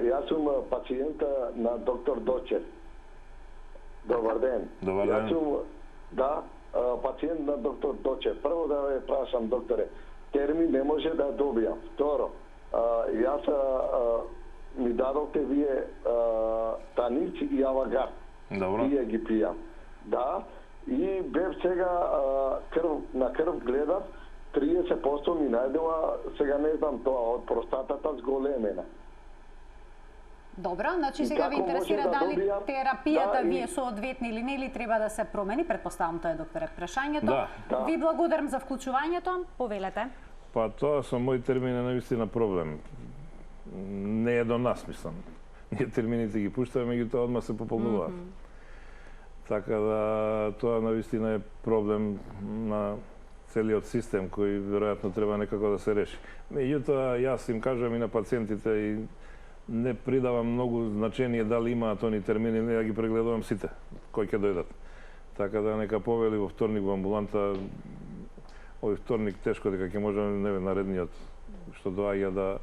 Јас сум пациента на доктор Дочев. Добар ден. Добар ден. Јас сум, пациент на доктор Дочев. Прво да ве прашам, докторе, термин не може да добијам. Второ, јас ми дадовте вие Таниц и Авагар. Тие ги пијам. Да, и бев сега на крв гледав, 30% ми најдува, сега не знам тоа, од простатата зголемена. Добро, значи сега ви интересира дали терапијата ви е соодветна или не, или треба да се промени, предпоставам тоа е, докторе, прашањето. Да. Ви благодарам за вклучувањето, повелете. Па тоа со мој термин е навистина проблем. Не е до нас, мислам. Ние термините ги пуштаме, меѓутоа одма се пополнуваат. Така да тоа навистина е проблем на целиот систем кој веројатно треба некако да се реши. Меѓутоа јас им кажам и на пациентите и не придавам многу значение дали имаат они термини, не, ја ги прегледувам сите кои ќе дојдат. Така да нека повели во вторник во амбуланта, овој вторник тешко дека ќе можеме наредниот што доаѓа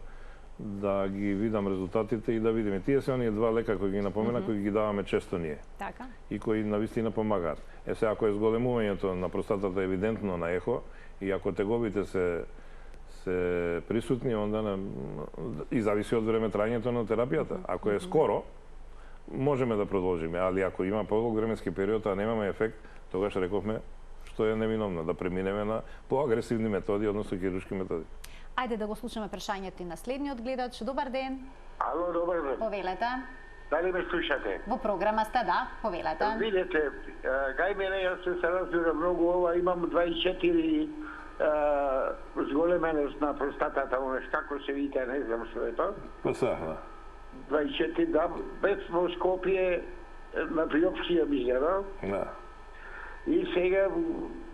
да ги видам резултатите и да видиме. Тие се оние два лека кои ги напомена, кои ги даваме често ние. Така. И кои навистина помагаат. Сега ако е зголемувањето на простатата евидентно на ехо и ако тегобите се присутни, онда и зависи од време трајањето на терапијата. Ако е скоро, можеме да продолжиме, али ако има подолг временски период, а немаме ефект, тогаш рековме што е неминовно да преминеме на поагресивни методи, односно хируршки методи. Ајде да го слушаме прашањето и на следниот гледач. Добар ден. Ало, добар ден. Повелете. Дали ме слушате? Во програма сте, да, повелете. Видете, кај мене јас се разбира многу ова, имам 24 зголеменост на простатата, како се вика, не знам што е тоа. Па са, да. 24, да, без во Скопје на биопсија ми гледал. Да. И сега,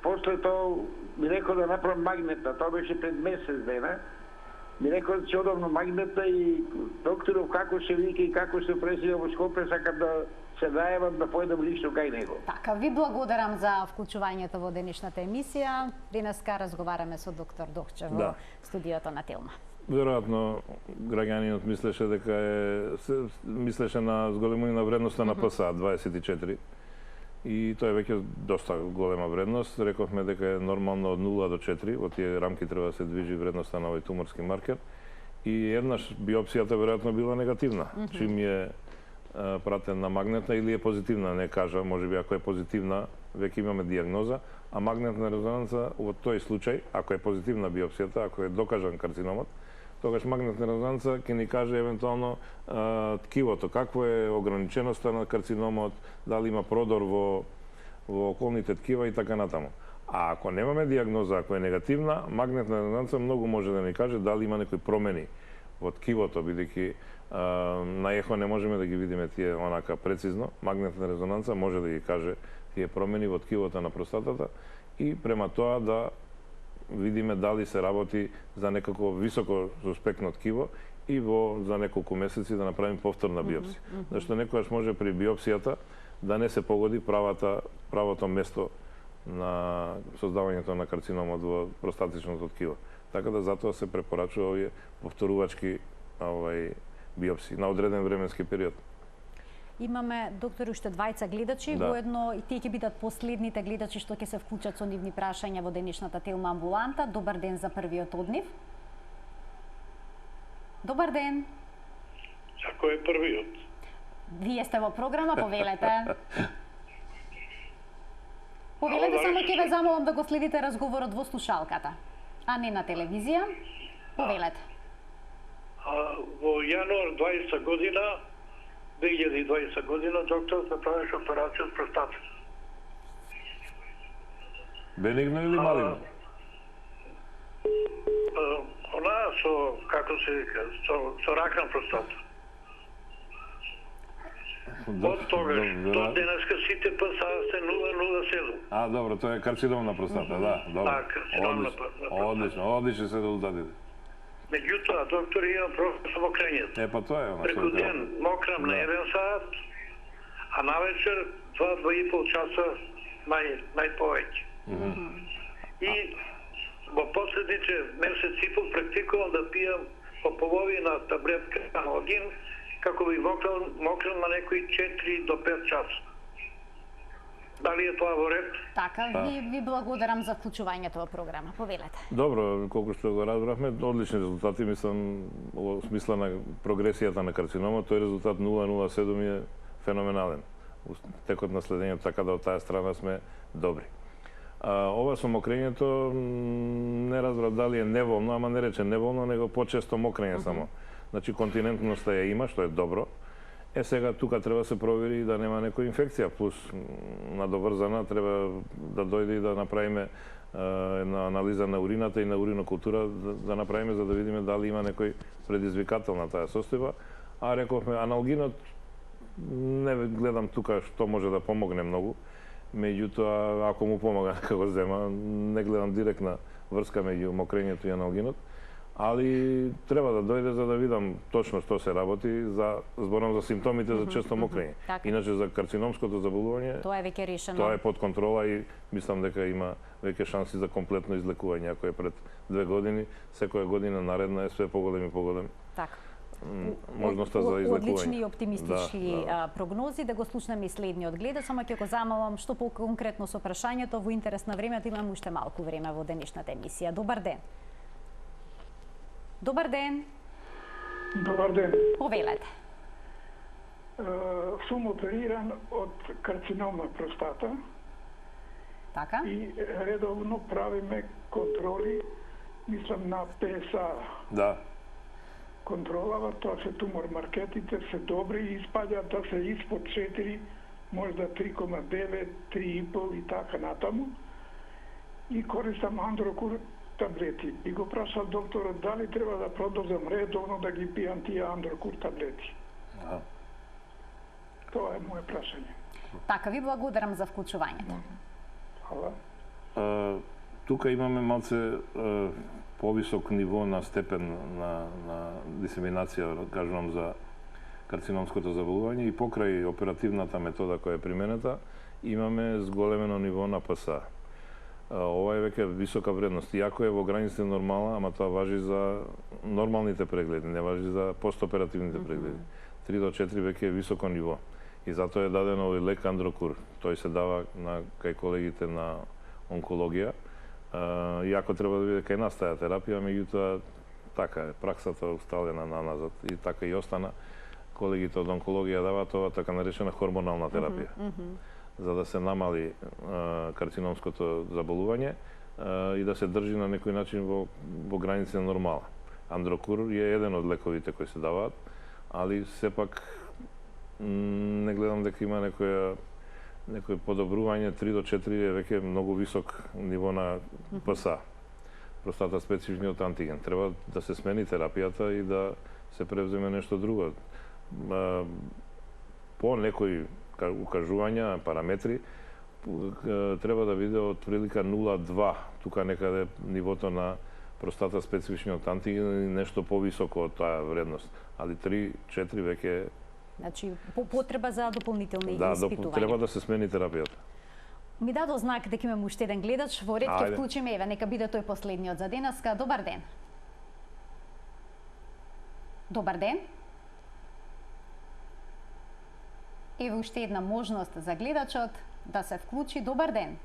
после тоа, ми рекол да направам магнетна, тоа беше пред месец дена. Ми рекол да ќе одам на магнетна и докторов како се вика и како се пресија во Скопје, сакам да се најавам да појдам лично кај него. Така, ви благодарам за вклучувањето во денешната емисија. Денеска разговараме со доктор Дохчев во студиото на Телма. Веројатно граѓанинот мислеше на зголемување на вредноста на ПСА 24. И тоа е веќе доста голема вредност. Рековме дека е нормално од 0 до 4, во тие рамки треба да се движи вредноста на овој туморски маркер. И еднаш биопсијата веројатно била негативна. Чим е пратен на магнетна или е позитивна, не кажа, можеби ако е позитивна, веќе имаме диагноза, а магнетна резонанца во тој случај, ако е позитивна биопсијата, ако е докажан карциномот, тогаш магнетна резонанца ќе ни каже евентуално ткивото, какво е ограниченоста на карциномот, дали има продор во околните ткива и така натаму. А ако немаме диагноза, ако е негативна, магнетна резонанца многу може да ни каже дали има некои промени во ткивото, бидејќи на ехо не можеме да ги видиме тие онака прецизно. Магнетна резонанца може да ги каже тие промени во ткивото на простатата и према тоа да видиме дали се работи за некако високо суспектно ткиво и за неколку месеци да направим повторна биопсија. Зашто некогаш може при биопсијата да не се погоди правото место на создавањето на карциномот во простатичното ткиво. Така да затоа се препорачува овие повторувачки биопсии на одреден временски период. Имаме, доктор, уште двајца гледачи, воедно и тие ќе бидат последните гледачи што ќе се вклучат со нивни прашања во денешната Телма амбуланта. Добар ден за првиот од нив. Добар ден. За кој е првиот? Вие сте во програма, повелете. Повелете, само ќе ве замолам да го следите разговорот во слушалката, а не на телевизија. Повелете. Во јануар 20 година 2020 година докторот направеше операција од простата. Бенигно или малигно? Она како се вика, со рак на простата. Од тогаш до денеска сите ПСА се 0,07. Добро, тоа е карцином на простата, да, добро. Карцином на простата. Одлично се резултатите. Меѓутоа, доктор, имам проблем со мокрењето. Па тоа е. Преку ден мокрам на 1 сат, а навечер 2-2,5 часа најповеќе. И во последните месец и пол практикувам да пијам по половина таблетка аналгин, како би мокрам на некои 4 до 5 часа. Дали е тоа во ред? Така, ви благодарам за вклучувањето во програма. Повелете. Добро, колку што го разбравме, одлични резултати, мислам, во смисла на прогресијата на карциномот, тој резултат 0,07 е феноменален. текот на следењето, така да од таа страна сме добри. Ова со мокрењето не разбрав дали е неволно, ама не рече неволно, него почесто мокрење само. Значи континентноста ја има, што е добро. Сега тука треба да се провери да нема некоја инфекција, плюс надоврзана треба да дојде и да направиме една анализа на урината и на уринокултура да направиме за да видиме дали има некој предизвикател на таа состојба. А рековме аналгинот не гледам тука што може да помогне многу. Меѓутоа, ако му помага нека го зема, не гледам директна врска меѓу мокрењето и аналгинот, али треба да дојде за да видам точно што се работи, зборам за симптомите за често мокрење. Иначе за карциномското заболување, тоа е веќе решено. Тоа е под контрола и мислам дека има веќе шанси за комплетно излекување. Ако е пред 2 години, секоја година наредна е све поголем и поголем. Така. Можноста за излекување. Одлични и оптимистички прогнози. Да го слушнеме и следниот гледач, само ќе го замалам што по-конкретно со прашањето во интерес на времето, имаме уште малку време во денешната емисија. Добар ден. Добар ден. Добар ден. Повелете. Сум опериран од карцином на простата. Така. И редовно правиме контроли, мислам на ПСА. Да. Контролава, тоа се тумор маркетите, се добри и испаѓа да се испод 4, можда 3,9, 3,5 и така натаму. И користам Андрокур таблети. И го прашал докторот дали треба да продолжам редовно да ги пијам тие Андрокур таблети. Тоа е моје прашање. Така, ви благодарам за вклучувањето. Хвала. Тука имаме малце повисок ниво на степен на дисеминација, кажувам за карциномското заболување и покрај оперативната метода која е применета, имаме зголемено ниво на ПСА. Ова е веќе висока вредност. Иако е во границите нормална, ама тоа важи за нормалните прегледи, не важи за постоперативните прегледи. 3 до 4 веќе е високо ниво. И затоа е даден овој лек Андрокур. Тој се дава кај колегите на онкологија. Иако треба да биде кај нас таа терапија, меѓутоа така е, праксата оставена на назад и така и остана. Колегите од онкологија даваат ова така наречена хормонална терапија. За да се намали карциномското заболување и да се држи на некој начин во граници на нормала. Андрокур е еден од лековите кои се даваат, али сепак не гледам дека има некој подобрување. 3 до 4 е веќе многу висок ниво на ПСА, простата специфичниот антиген. Треба да се смени терапијата и да се превземе нешто друго. По некои укажувања, параметри, треба да биде од прилика 0,2, тука некаде нивото на простата специфичниот антиген и нешто повисоко од таа вредност. Али 3-4 веќе... Значи, потреба за дополнителни испитувања. Да, треба да се смени терапијата. Ми дадо знак дека имаме уште еден гледач. Во ред ќе вклучиме, еве, нека биде тој последниот за денеска. Добар ден. Добар ден. Еве уште една можност за гледачот да се вклучи. Добар ден.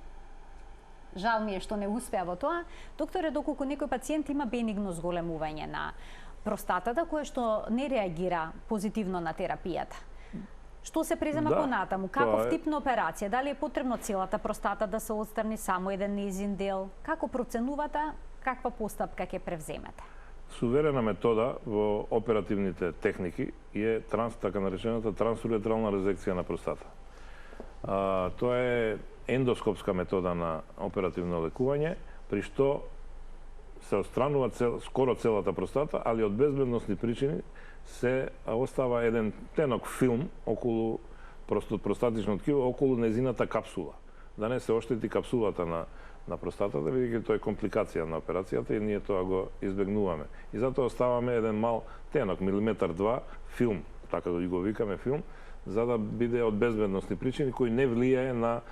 Жал ми е што не успеа во тоа. Докторе, доколку некој пациент има бенигно зголемување на простатата, кое што не реагира позитивно на терапијата, што се презема понатаму? Каков тип на операција? Дали е потребно целата простата да се отстрани, само еден нејзин дел? Како проценувате, каква постапка ќе превземете? Суверена метода во оперативните техники е така наречената трансуретрална резекција на простата. Тоа е ендоскопска метода на оперативно лекување, при што се отстранува скоро целата простата, али од безбедносни причини се остава еден тенок филм околу простатично ткиво, околу незината капсула. Да не се оштети капсулата на простатата, бидејќи тоа е компликација на операцијата и ние тоа го избегнуваме. И затоа оставаме еден мал тенок, милиметар-два филм, така да го викаме филм, за да биде од безбедносни причини кои не влијае на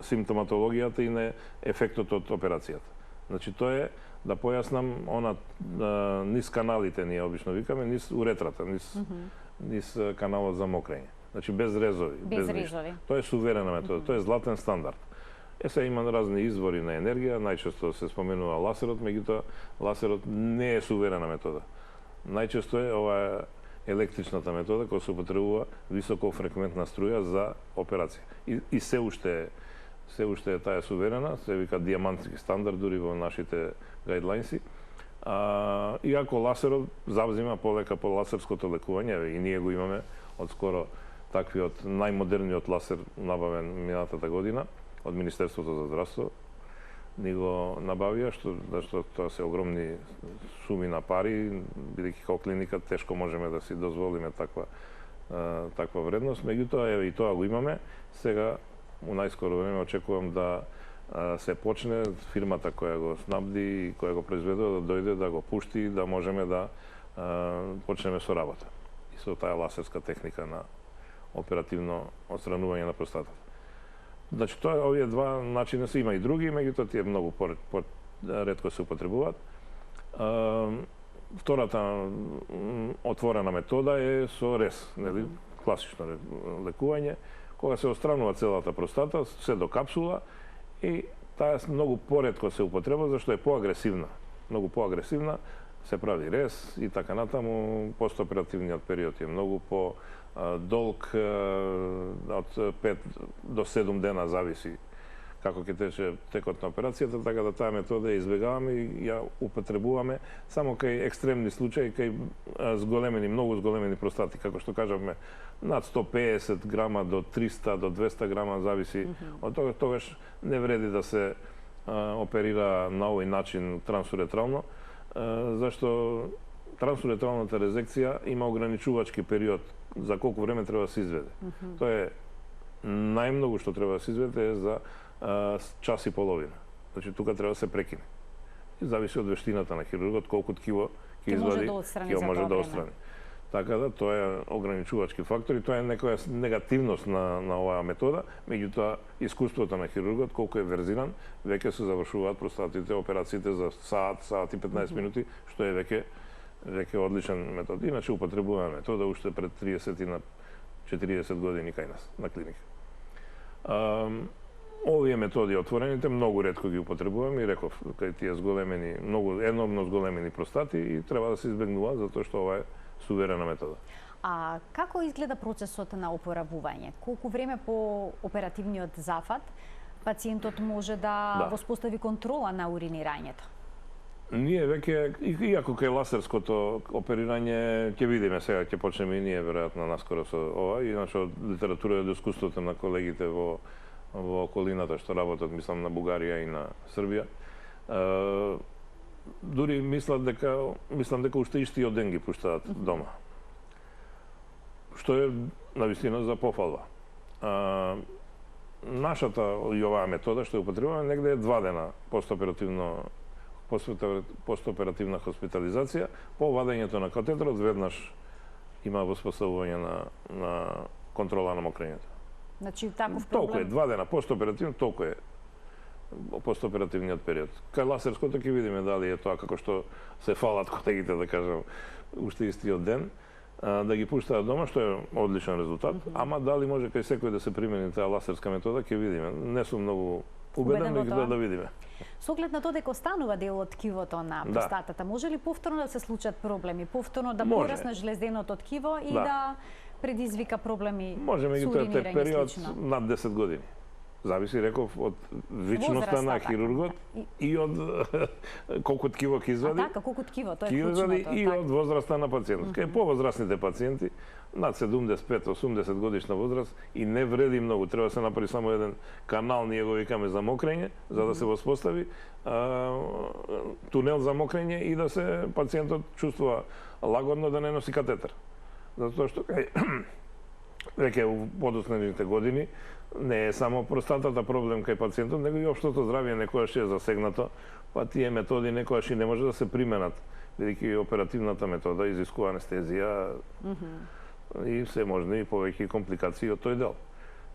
симптоматологијата и на ефектот од операцијата. Значи тоа е, да појаснам, низ каналите ние обично викаме, низ уретрата, низ каналот за мокрење. Значи без резови. Без резови. Тоа е суверена метода, тоа е златен стандард. Сега има разни извори на енергија, најчесто се споменува ласерот, меѓутоа ласерот не е суверена метода. Најчесто е ова електричната метода која се употребува високофреквентна струја за операција. И се уште е таа суверена, се вика диамантски стандард дури во нашите гајдлайнси. Иако ласерот завзима полека по ласерското лекување, и ние го имаме одскоро таквиот најмодерниот ласер набавен минатата година од Министерството за здравство, ни го набавија, зашто тоа се огромни суми на пари, бидејќи како клиника тешко можеме да си дозволиме таква вредност, меѓутоа и тоа го имаме. Сега, у најскоро време, очекувам да се почне фирмата која го снабди и која го произведува да дојде да го пушти, да можеме да почнеме со работа. И со таа ласерска техника на оперативно отстранување на простатата. Значи, овие два начина се, има и други, меѓутоа тие многу ретко се употребуваат. Втората отворена метода е со рез, нели, класично лекување, кога се отстранува целата простата, се до капсула, и таа многу поретко се употреба, зашто е поагресивна. Многу поагресивна, се прави рез и така натаму, постоперативниот период е многу по долг, од 5 до 7 дена зависи како ќе тече текот на операцијата, така да таа метода ја избегаваме и ја употребуваме само кај екстремни случаи, кај многу зголемени простати, како што кажавме, над 150 грама до 300 до 200 грама зависи од тоа, тогаш не вреди да се оперира на овој начин трансуретрално, зашто трансуретралната резекција има ограничувачки период за колку време треба да се изведе. Тоа е најмногу што треба да се изведе е за час и половина. Значи тука треба да се прекине. И зависи од вештината на хирургот колку ткиво ќе извади, ќе може да отстрани. Така да тоа е ограничувачки фактор и тоа е некоја негативност на оваа метода, меѓутоа искуството на хирургот колку е верзиран, веќе се завршуваат простатите операциите за саат и 15 минути, што е веќе одличен метод. Иначе употребуваме метода уште пред 30 и на 40 години кај нас на клиника. Овие методи отворените многу ретко ги употребуваме и реков кај тие зголемени, многу енормно зголемени простати и треба да се избегнува затоа што ова е суверена метода. А како изгледа процесот на опоравување? Колку време по оперативниот зафат пациентот може да воспостави контрола на уринирањето? Ние веќе, иако кај ласерското оперирање, ќе видиме сега, ќе почнеме и ние веројатно наскоро со ова, иначе од литература и од искуството на колегите во околината што работат, мислам на Бугарија и на Србија. Дури мислам дека уште истиот ден ги пуштаат дома. Што е навистина за пофалба. Нашата и оваа метода што ја употребуваме негде е 2 дена постоперативна хоспитализација, по вадењето на катетерот веднаш има воспоставување на контрола на мокрењето. Значи таков проблем. Толку е 2 дена постоперативно, толку е постоперативниот период. Кај ласерското ќе видиме дали е тоа како што се фалат колегите, да кажам, уште истиот ден, да ги пуштаат дома, што е одличен резултат, ама дали може кај секој да се примени таа ласерска метода, ќе видиме. Не сум многу убеден, но да видиме. Со оглед на тоа дека останува дел од ткивото на простатата, може ли повторно да се случат проблеми, повторно да порасне жлезденото ткиво и да предизвика проблеми со уринирање период над 10 години. Зависи, реков, од вичноста на хирургот и од колку ткиво ќе извади. Така, колку ткиво, тоа е клучното. И од возраста на пациентот. Кај повозрастните пациенти, над 75-80 годишна возраст, и не вреди многу. Треба да се направи само еден канал, ние го викаме за мокрење, за да се воспостави тунел за мокрење и да се пациентот чувствува лагодно да не носи катетер. Затоа што веќе во подоцнените години не е само простатата проблем кај пациентот, него и општото здравје некојаш е засегнато, па тие методи некојаш и не може да се применат, бидејќи оперативната метода изискува анестезија и се можни и повеќе компликации од тој дел.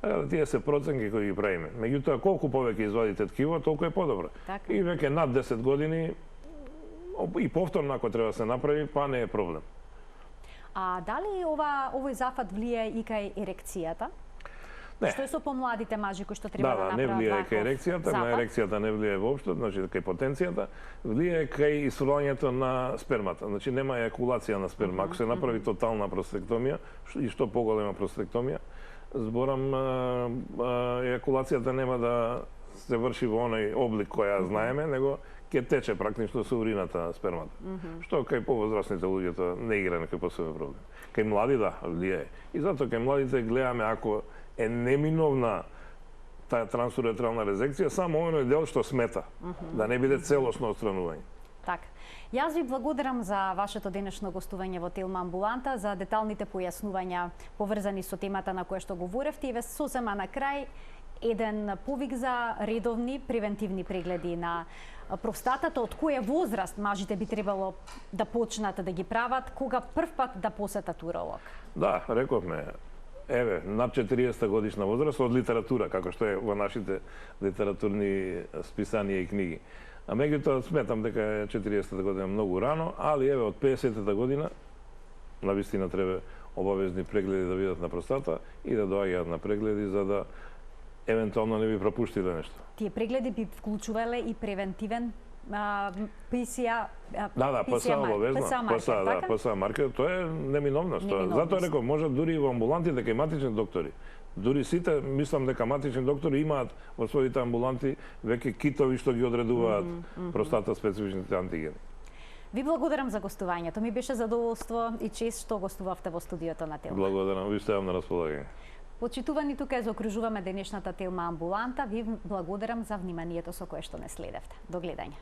Така да тие се проценки кои ги правиме. Меѓутоа, колку повеќе извадите ткиво, толку е подобро. И веќе над 10 години и повторно ако треба да се направи, па не е проблем. А дали овој зафат влијае и кај ерекцијата? Не. Што е со помладите мажи кои што треба да не направат влијае ваков кај ерекцијата, на запад? ерекцијата не влијае воопшто, значи кај потенцијата, влијае кај исфрлањето на спермата. Значи нема ејакулација на сперма. Ако се направи тотална простектомија и што поголема простектомија, зборам ејакулацијата нема да се врши во оној облик кој ја знаеме, него ќе тече практично со урината спермата. Што кај повозрастните луѓе тоа не игра некој посебен проблем. Кај млади да, влијае. И затоа кај младите гледаме ако е неминовна таа трансуретрална резекција, само оној дел што смета, да не биде целосно отстранување. Така. Јас ви благодарам за вашето денешно гостување во Телма амбуланта, за деталните појаснувања поврзани со темата на која што говоревте и ве сосема на крај еден повик за редовни превентивни прегледи на простатата, од која возраст мажите би требало да почнат да ги прават, кога прв пат да посетат уролог? Да, рековме, еве, над 40 годишна возраст од литература, како што е во нашите литературни списанија и книги. А меѓутоа сметам дека 40 година многу рано, али еве од 50-та година навистина треба обавезни прегледи да видат на простата и да доаѓаат на прегледи за да евентуално не би пропуштиле нешто. Тие прегледи би вклучувале и превентивен ПСА ПСА обавезно, ПСА маркер, тоа е неминовност. Затоа реков, може дури и во амбулантите кај матични доктори. Дури сите, мислам дека матични доктори имаат во своите амбуланти веќе китови што ги одредуваат простата специфичните антигени. Ви благодарам за гостувањето. Ми беше задоволство и чест што гостувавте во студиото на Телма. Благодарам, ви стојам на располагање. Почитувани, тука заокружуваме денешната Телма амбуланта. Ви благодарам за вниманието со кое што не следевте. До гледање.